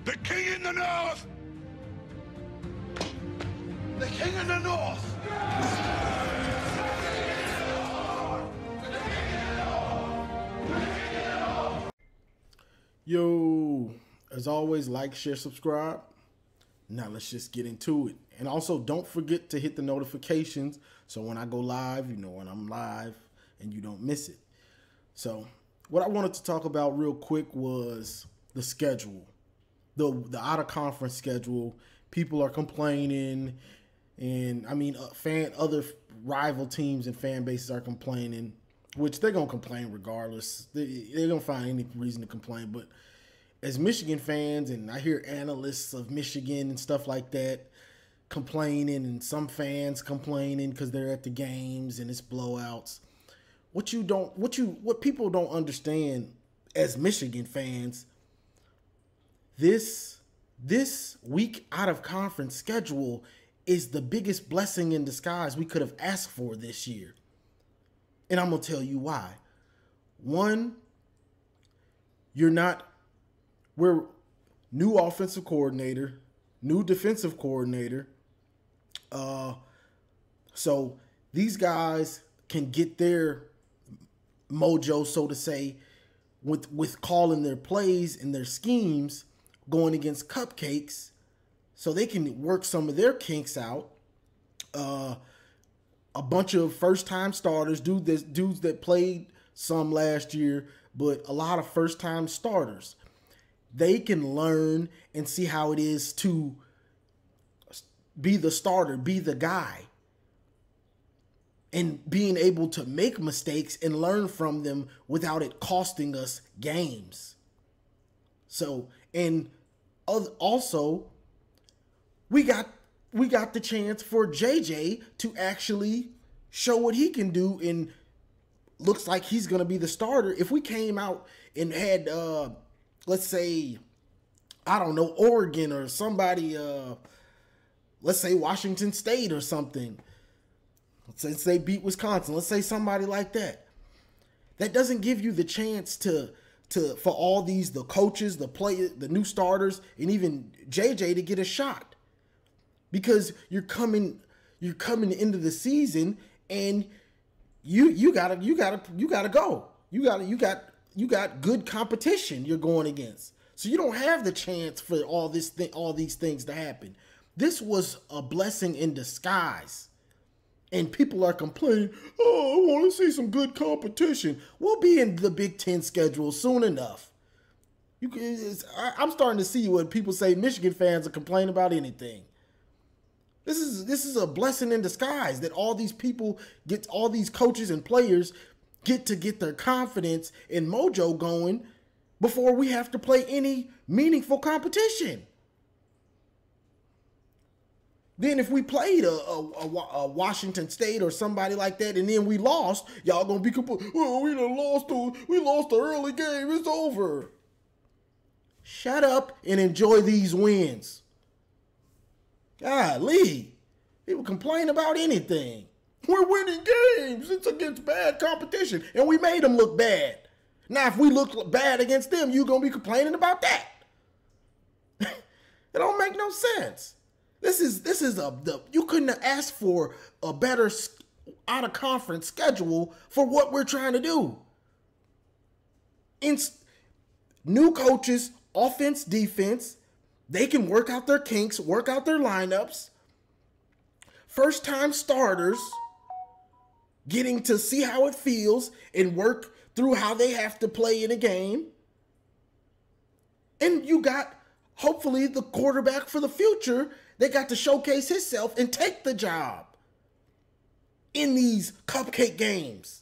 The king in the north! The king in the north! Yo, as always, like, share, subscribe. Now let's just get into it. And also, don't forget to hit the notifications so when I go live, you know when I'm live and you don't miss it. So what I wanted to talk about real quick was the schedule, the out of conference schedule. People are complaining, and I mean, other rival teams and fan bases are complaining, which they're gonna complain regardless. They're gonna find any reason to complain. But as Michigan fans, and I hear analysts of Michigan and stuff like that complaining, and some fans complaining because they're at the games and it's blowouts. What people don't understand as Michigan fans, this week out of conference schedule is the biggest blessing in disguise we could have asked for this year. And I'm going to tell you why. One, we're new offensive coordinator, new defensive coordinator. So these guys can get their mojo, so to say, with calling their plays and their schemes going against cupcakes, so they can work some of their kinks out. A bunch of first-time starters, dudes that played some last year, but a lot of first-time starters. They can learn and see how it is to be the starter, be the guy, and being able to make mistakes and learn from them without it costing us games. So, and also, we got the chance for JJ to actually show what he can do, and looks like he's going to be the starter. If we came out and had, let's say, I don't know, Oregon or somebody, let's say Washington State or something, since they beat Wisconsin, let's say somebody like that, that doesn't give you the chance for all these, the coaches, the new starters, and even JJ to get a shot. Because you're coming into the season and you gotta go. You got good competition you're going against. So you don't have the chance for all these things to happen. This was a blessing in disguise. And people are complaining, oh, I want to see some good competition. We'll be in the Big Ten schedule soon enough. I'm starting to see when people say Michigan fans are complaining about anything. This is a blessing in disguise that all these people all these coaches and players get their confidence and mojo going before we have to play any meaningful competition. Then if we played a Washington State or somebody like that, and then we lost, y'all gonna be well, we lost the early game, it's over. Shut up and enjoy these wins. Golly, people complain about anything. We're winning games. It's against bad competition, and we made them look bad. Now, if we look bad against them, you're gonna be complaining about that. It don't make no sense. You couldn't have asked for a better out of conference schedule for what we're trying to do. New coaches, offense, defense, they can work out their kinks, work out their lineups. First time starters getting to see how it feels and work through how they have to play in a game. And you got, hopefully, the quarterback for the future. They got to showcase himself and take the job in these cupcake games.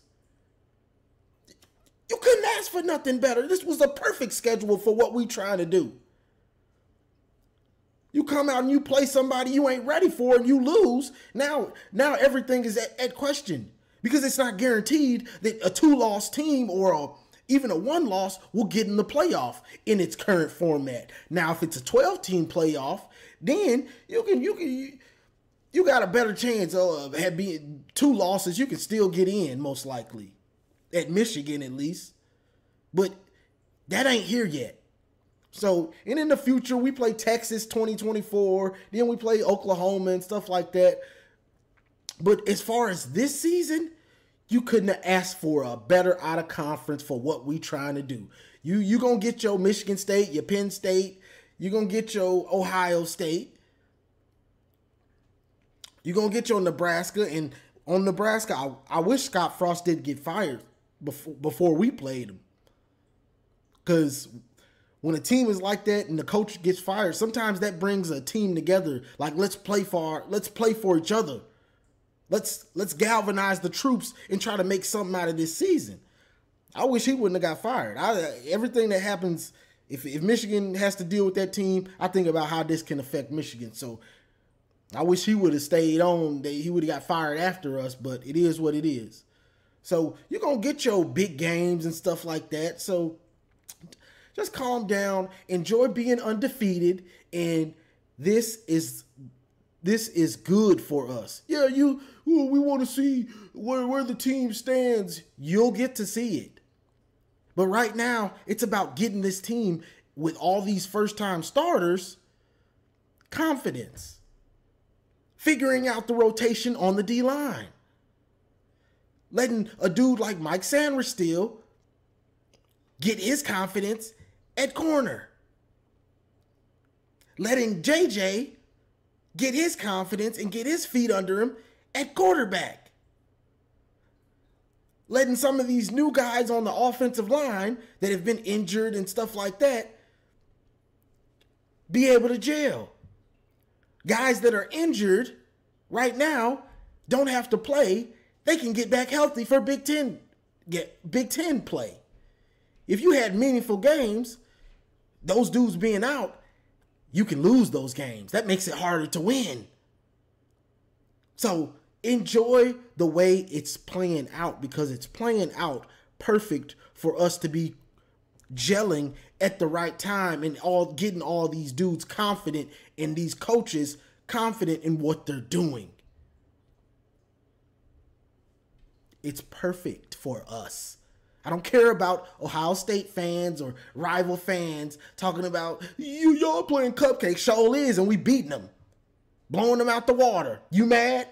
You couldn't ask for nothing better. This was a perfect schedule for what we trying to do. You come out and you play somebody you ain't ready for and you lose. Now everything is at question, because it's not guaranteed that a 2-loss team or even a 1-loss will get in the playoff in its current format. Now, if it's a 12-team playoff, then you got a better chance of being 2 losses. You can still get in, most likely, at Michigan at least. But that ain't here yet. So, and in the future, we play Texas 2024, then we play Oklahoma and stuff like that. But as far as this season, you couldn't have asked for a better out of conference for what we trying to do. You gonna get your Michigan State, your Penn State, you gonna get your Ohio State, you gonna get your Nebraska. And on Nebraska, I wish Scott Frost didn't get fired before we played him, because when a team is like that and the coach gets fired, sometimes that brings a team together. Like, let's play for each other. Let's galvanize the troops and try to make something out of this season. I wish he wouldn't have got fired. Everything that happens, if Michigan has to deal with that team, I think about how this can affect Michigan. So I wish he would have stayed on. He would have got fired after us, but it is what it is. So you're going to get your big games and stuff like that. So just calm down, enjoy being undefeated, and this is good for us. Yeah, we want to see where the team stands. You'll get to see it. But right now, it's about getting this team with all these first-time starters confidence. Figuring out the rotation on the D-line. Letting a dude like Mike Sanders get his confidence at corner. Letting JJ get his confidence and get his feet under him at quarterback. Letting some of these new guys on the offensive line that have been injured and stuff like that be able to gel. Guys that are injured right now don't have to play. They can get back healthy for Big Ten play. If you had meaningful games, those dudes being out, you can lose those games. That makes it harder to win. So enjoy the way it's playing out, because it's playing out perfect for us to be gelling at the right time and getting all these dudes confident and these coaches confident in what they're doing. It's perfect for us. I don't care about Ohio State fans or rival fans talking about, y'all playing cupcakes. Show is, and we beating them. Blowing them out the water. You mad?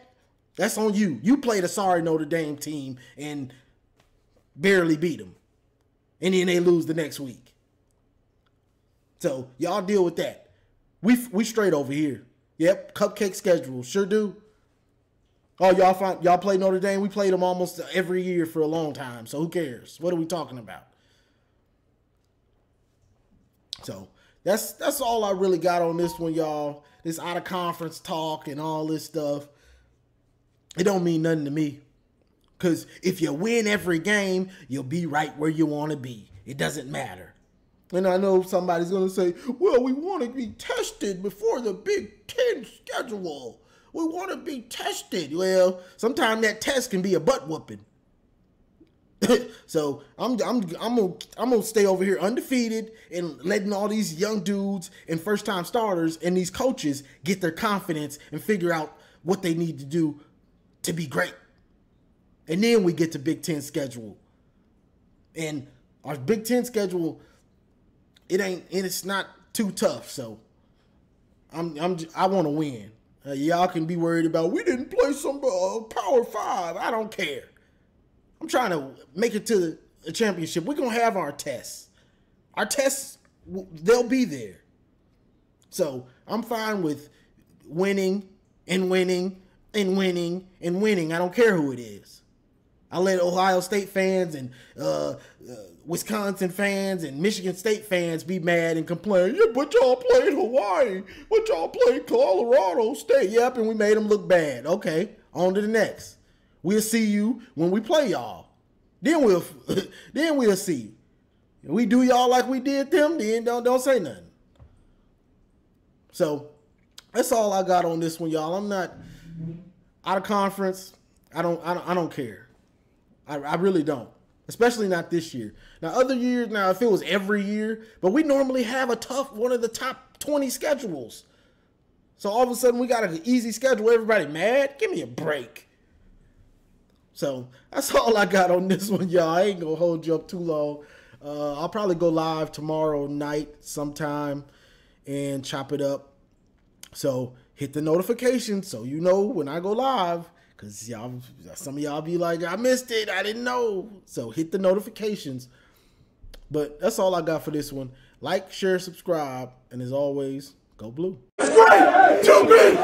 That's on you. You played a sorry Notre Dame team and barely beat them. And then they lose the next week. So y'all deal with that. We straight over here. Yep, cupcake schedule. Sure do. Oh, y'all play Notre Dame? We played them almost every year for a long time. So who cares? What are we talking about? So that's all I really got on this one, y'all. This out of conference talk and all this stuff. It don't mean nothing to me. Because if you win every game, you'll be right where you want to be. It doesn't matter. And I know somebody's going to say, well, we want to be tested before the Big Ten schedule. We want to be tested. Well, sometimes that test can be a butt whooping. So I'm gonna stay over here undefeated and letting all these young dudes and first time starters and these coaches get their confidence and figure out what they need to do to be great. And then we get to Big Ten schedule. And our Big Ten schedule, it's not too tough. So I want to win. Y'all can be worried about, we didn't play some Power 5. I don't care. I'm trying to make it to the championship. We're going to have our tests. Our tests, they'll be there. So I'm fine with winning and winning and winning and winning. I don't care who it is. I let Ohio State fans and Wisconsin fans and Michigan State fans be mad and complain. Yeah, but y'all played Hawaii. But y'all played Colorado State. Yep, and we made them look bad. Okay, on to the next. We'll see you when we play y'all. Then we'll see you. If we do y'all like we did them, then don't say nothing. So that's all I got on this one, y'all. I'm not out of conference. I don't care. I really don't. Especially not this year. Now, other years, if it was every year, but we normally have one of the top 20 schedules. So all of a sudden we got an easy schedule. Everybody mad? Give me a break. So that's all I got on this one, y'all. I ain't gonna hold you up too long. I'll probably go live tomorrow night sometime and chop it up. So hit the notification so you know when I go live. Because some of y'all be like, I missed it. I didn't know. So hit the notifications. But that's all I got for this one. Like, share, subscribe. And as always, go blue. It's great to be